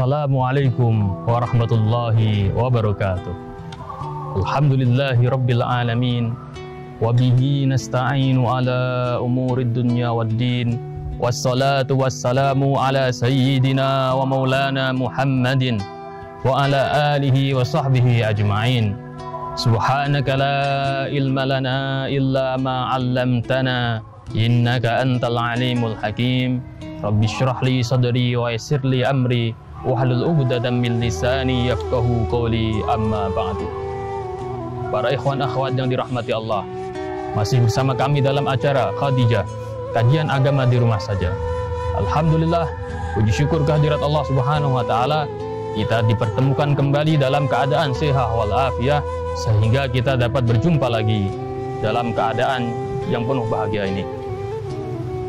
Assalamualaikum warahmatullahi wabarakatuh. Alhamdulillahi rabbil alamin. Wabihi nasta'inu ala umurid dunya waddin. Wassalatu wassalamu ala sayyidina wa maulana Muhammadin wa ala alihi wa sahbihi ajma'in. Subhanaka la ilma lana illa ma 'allamtana innaka antal alimul hakim. Rabbi shrah li sadri wa yassir li amri wahlul 'uqdatam min lisani yafqahu qawli, amma ba'du. Para ikhwan akhwat yang dirahmati Allah, masih bersama kami dalam acara Khadijah, kajian agama di rumah saja. Alhamdulillah, puji syukur kehadirat Allah Subhanahu wa taala, kita dipertemukan kembali dalam keadaan sehat walafiat sehingga kita dapat berjumpa lagi dalam keadaan yang penuh bahagia ini.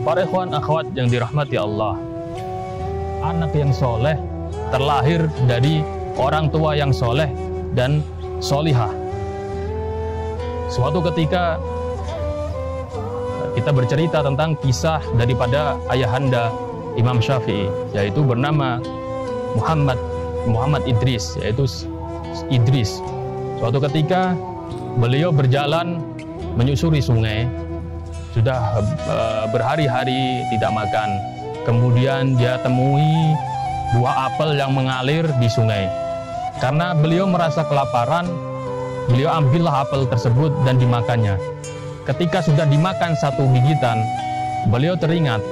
Para ikhwan akhwat yang dirahmati Allah, anak yang soleh terlahir dari orang tua yang soleh dan solihah. Suatu ketika kita bercerita tentang kisah daripada ayahanda Imam Syafi'i, yaitu bernama Muhammad Idris, yaitu Idris. Suatu ketika beliau berjalan menyusuri sungai, sudah berhari-hari tidak makan. Kemudian dia temui buah apel yang mengalir di sungai. Karena beliau merasa kelaparan, beliau ambillah apel tersebut dan dimakannya. Ketika sudah dimakan satu gigitan, beliau teringat,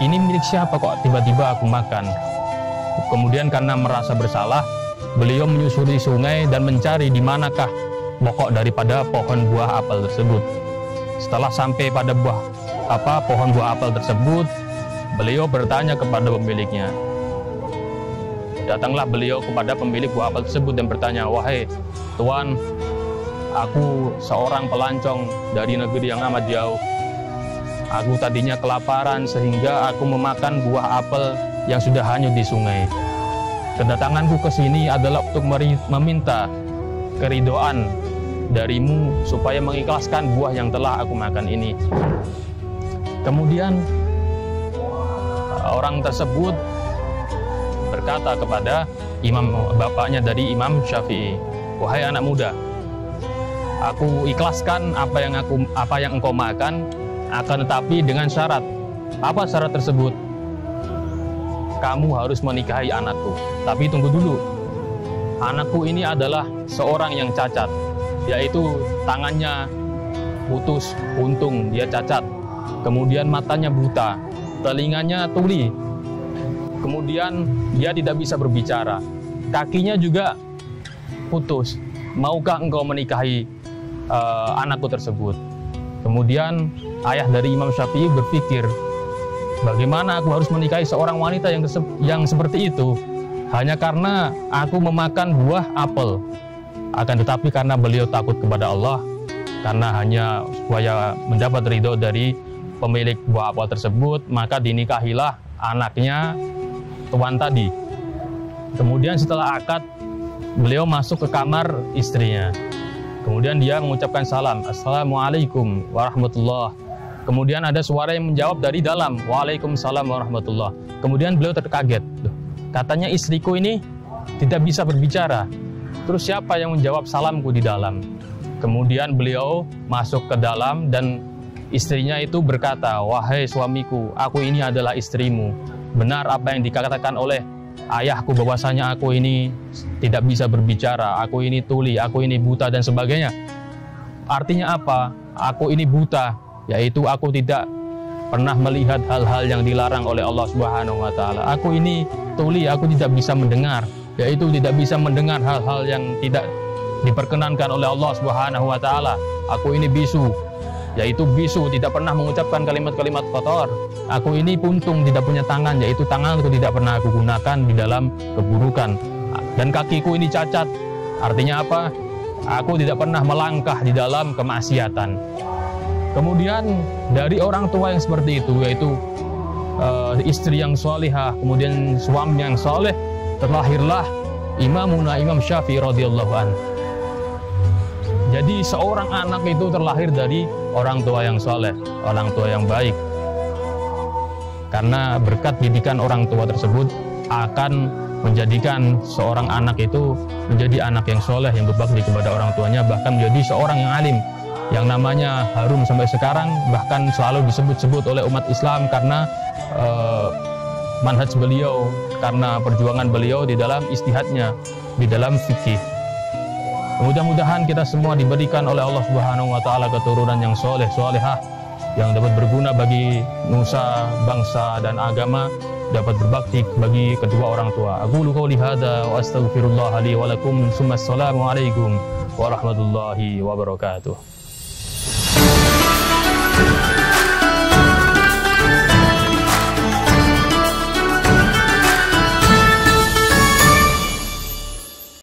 ini milik siapa kok tiba-tiba aku makan. Kemudian karena merasa bersalah, beliau menyusuri sungai dan mencari di manakah pokok daripada pohon buah apel tersebut. Setelah sampai pada pohon buah apel tersebut, beliau bertanya kepada pemiliknya. Datanglah beliau kepada pemilik buah apel tersebut dan bertanya, wahai tuan, aku seorang pelancong dari negeri yang amat jauh. Aku tadinya kelaparan sehingga aku memakan buah apel yang sudah hanyut di sungai. Kedatanganku ke sini adalah untuk meminta keridhaan darimu supaya mengikhlaskan buah yang telah aku makan ini. Kemudian orang tersebut berkata kepada bapaknya dari Imam Syafi'i, wahai anak muda, aku ikhlaskan apa yang engkau makan, akan tetapi dengan syarat. Apa syarat tersebut? Kamu harus menikahi anakku. Tapi tunggu dulu, anakku ini adalah seorang yang cacat, yaitu tangannya putus untung, dia cacat. Kemudian matanya buta, telinganya tuli. Kemudian dia tidak bisa berbicara, kakinya juga putus. Maukah engkau menikahi anakku tersebut? Kemudian ayah dari Imam Syafi'i berpikir, bagaimana aku harus menikahi seorang wanita yang seperti itu hanya karena aku memakan buah apel. Akan tetapi karena beliau takut kepada Allah, karena hanya supaya mendapat ridho dari pemilik buah apel tersebut, maka dinikahilah anaknya tuan tadi. Kemudian setelah akad, beliau masuk ke kamar istrinya. Kemudian dia mengucapkan salam, Assalamualaikum warahmatullahi. Kemudian ada suara yang menjawab dari dalam, Waalaikumsalam warahmatullahi. Kemudian beliau terkaget, katanya istriku ini tidak bisa berbicara. Terus siapa yang menjawab salamku di dalam? Kemudian beliau masuk ke dalam dan istrinya itu berkata, wahai suamiku, aku ini adalah istrimu. Benar apa yang dikatakan oleh ayahku bahwasanya aku ini tidak bisa berbicara, aku ini tuli, aku ini buta dan sebagainya. Artinya apa? Aku ini buta, yaitu aku tidak pernah melihat hal-hal yang dilarang oleh Allah Subhanahu wa taala. Aku ini tuli, aku tidak bisa mendengar, yaitu tidak bisa mendengar hal-hal yang tidak diperkenankan oleh Allah Subhanahu wa taala. Aku ini bisu, yaitu bisu, tidak pernah mengucapkan kalimat-kalimat kotor. Aku ini puntung, tidak punya tangan, yaitu tanganku tidak pernah aku gunakan di dalam keburukan. Dan kakiku ini cacat, artinya apa? Aku tidak pernah melangkah di dalam kemaksiatan. Kemudian dari orang tua yang seperti itu, yaitu istri yang solihah, kemudian suami yang soleh, terlahirlah Imam Syafi'i radhiyallahu anhu. Jadi seorang anak itu terlahir dari orang tua yang soleh, orang tua yang baik. Karena berkat didikan orang tua tersebut, akan menjadikan seorang anak itu menjadi anak yang soleh, yang berbakti kepada orang tuanya, bahkan menjadi seorang yang alim, yang namanya harum sampai sekarang, bahkan selalu disebut-sebut oleh umat Islam karena manhaj beliau, karena perjuangan beliau di dalam ijtihadnya, di dalam fikih. Mudah-mudahan kita semua diberikan oleh Allah Subhanahu wa taala keturunan yang soleh, solehah, yang dapat berguna bagi nusa, bangsa dan agama, dapat berbakti bagi kedua orang tua. Aqulu qouli hadza wa astaghfirullah li wa lakum. Assalamu alaikum warahmatullahi wabarakatuh.